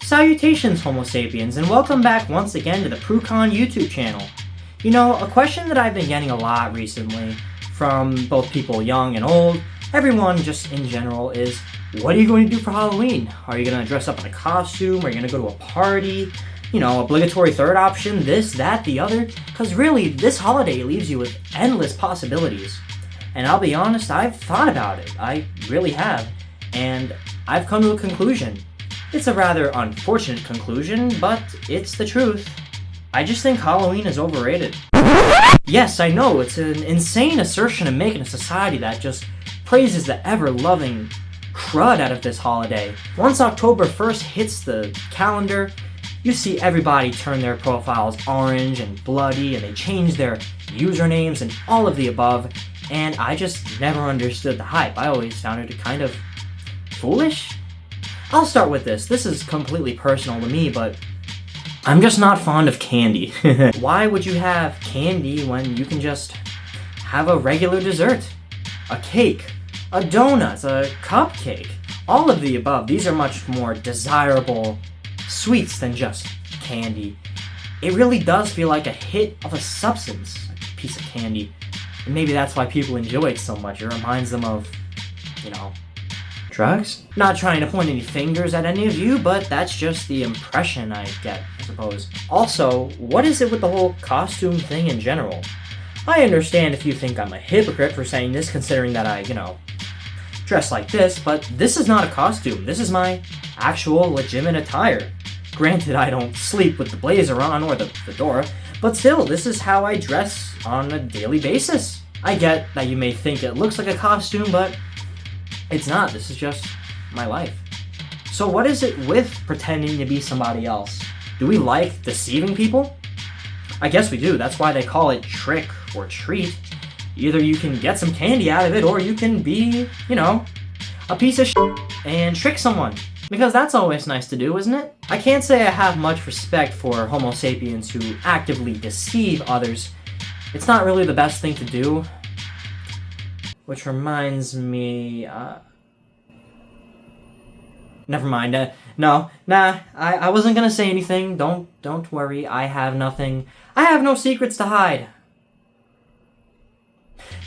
Salutations, Homo sapiens, and welcome back once again to the Prucon YouTube channel. You know, a question that I've been getting a lot recently from both people young and old, everyone just in general, is what are you going to do for Halloween? Are you going to dress up in a costume? Are you going to go to a party? You know, obligatory third option, this, that, the other? Because really, this holiday leaves you with endless possibilities. And I'll be honest, I've thought about it. I really have. And I've come to a conclusion. It's a rather unfortunate conclusion, but it's the truth. I just think Halloween is overrated. Yes, I know, it's an insane assertion to make in a society that just praises the ever-loving crud out of this holiday. Once October 1st hits the calendar, you see everybody turn their profiles orange and bloody, and they change their usernames and all of the above, and I just never understood the hype. I always found it kind of foolish? I'll start with this. This is completely personal to me, but I'm just not fond of candy. Why would you have candy when you can just have a regular dessert? A cake, a donut, a cupcake, all of the above. These are much more desirable sweets than just candy. It really does feel like a hit of a substance, a piece of candy. And maybe that's why people enjoy it so much. It reminds them of, you know, drugs? Not trying to point any fingers at any of you, but that's just the impression I get, I suppose. Also, what is it with the whole costume thing in general? I understand if you think I'm a hypocrite for saying this, considering that I, dress like this, but this is not a costume. This is my actual legitimate attire. Granted, I don't sleep with the blazer on or the fedora, but still, this is how I dress on a daily basis. I get that you may think it looks like a costume, but it's not. This is just my life. So what is it with pretending to be somebody else? Do we like deceiving people? I guess we do. That's why they call it trick or treat. Either you can get some candy out of it, or you can be, a piece of shit and trick someone. Because that's always nice to do, isn't it? I can't say I have much respect for Homo sapiens who actively deceive others. It's not really the best thing to do. Which reminds me, never mind. I wasn't gonna say anything. Don't worry. I have nothing. I have no secrets to hide.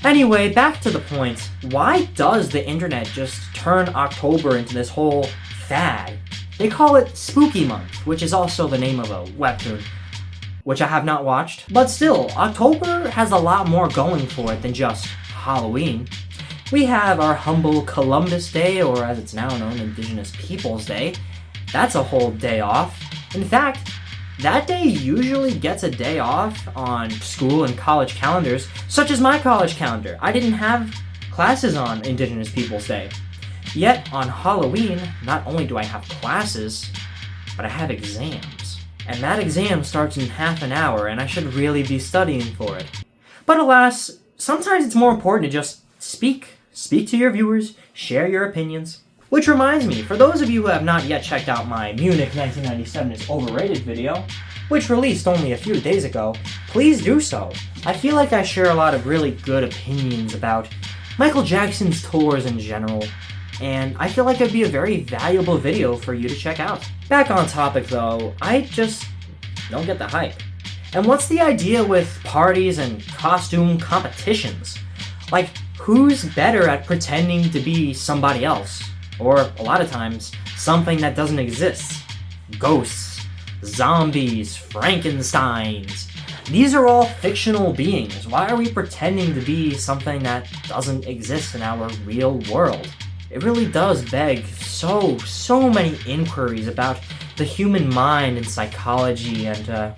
Anyway, back to the point. Why does the internet just turn October into this whole fad? They call it Spooky Month, which is also the name of a webtoon, which I have not watched. But still, October has a lot more going for it than just Halloween. We have our humble Columbus Day, or as it's now known, Indigenous Peoples Day. That's a whole day off. In fact, that day usually gets a day off on school and college calendars, such as my college calendar. I didn't have classes on Indigenous Peoples Day. Yet, on Halloween, not only do I have classes, but I have exams. And that exam starts in half an hour, and I should really be studying for it. But alas, sometimes it's more important to just speak to your viewers, share your opinions. Which reminds me, for those of you who have not yet checked out my Munich 1997 is Overrated video, which released only a few days ago, please do so. I feel like I share a lot of really good opinions about Michael Jackson's tours in general, and I feel like it'd be a very valuable video for you to check out. Back on topic though, I just don't get the hype. And what's the idea with parties and costume competitions? Like, who's better at pretending to be somebody else? Or, a lot of times, something that doesn't exist. Ghosts, zombies, Frankensteins. These are all fictional beings. Why are we pretending to be something that doesn't exist in our real world? It really does beg so many inquiries about the human mind and psychology, and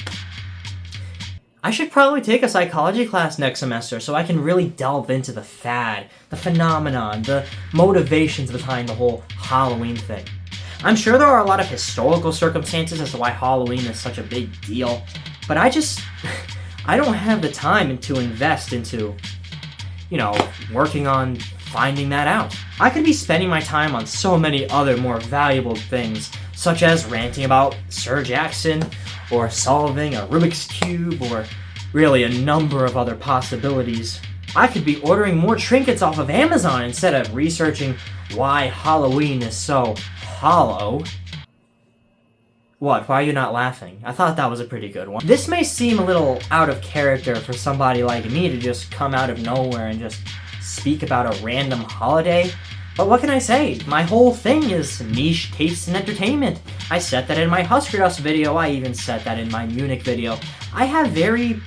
I should probably take a psychology class next semester so I can really delve into the fad, the phenomenon, the motivations behind the whole Halloween thing. I'm sure there are a lot of historical circumstances as to why Halloween is such a big deal, but I don't have the time to invest into, working on finding that out. I could be spending my time on so many other more valuable things, such as ranting about Sir Jackson, or solving a Rubik's Cube, or really a number of other possibilities. I could be ordering more trinkets off of Amazon instead of researching why Halloween is so hollow. What? Why are you not laughing? I thought that was a pretty good one. This may seem a little out of character for somebody like me to just come out of nowhere and just speak about a random holiday, but what can I say? My whole thing is niche tastes in entertainment. I said that in my Husker Dust video, I even said that in my Munich video. I have very,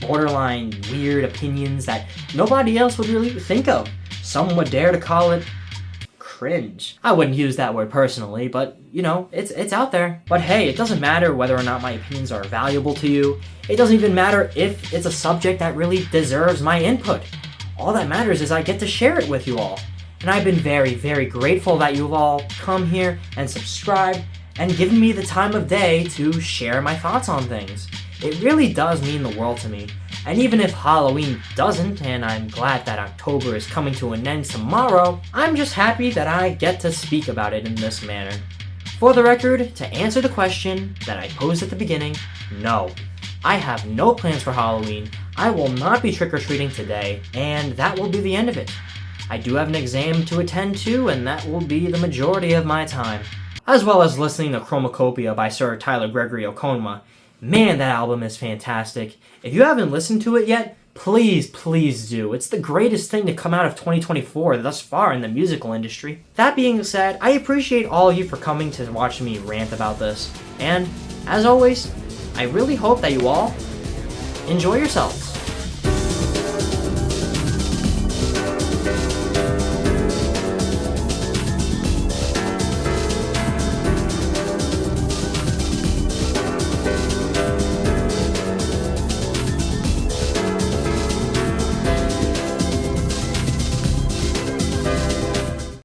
borderline weird opinions that nobody else would really think of. Some would dare to call it cringe. I wouldn't use that word personally, but it's out there. But hey, it doesn't matter whether or not my opinions are valuable to you. It doesn't even matter if it's a subject that really deserves my input. All that matters is I get to share it with you all. And I've been very, very grateful that you've all come here and subscribed and given me the time of day to share my thoughts on things. It really does mean the world to me. And even if Halloween doesn't, and I'm glad that October is coming to an end tomorrow, I'm just happy that I get to speak about it in this manner. For the record, to answer the question that I posed at the beginning, no. I have no plans for Halloween, I will not be trick-or-treating today, and that will be the end of it. I do have an exam to attend to, and that will be the majority of my time. As well as listening to Chromacopia by Sir Tyler Gregory Okonma. Man, that album is fantastic. If you haven't listened to it yet, please do. It's the greatest thing to come out of 2024 thus far in the musical industry. That being said, I appreciate all of you for coming to watch me rant about this. And, as always, I really hope that you all enjoy yourselves.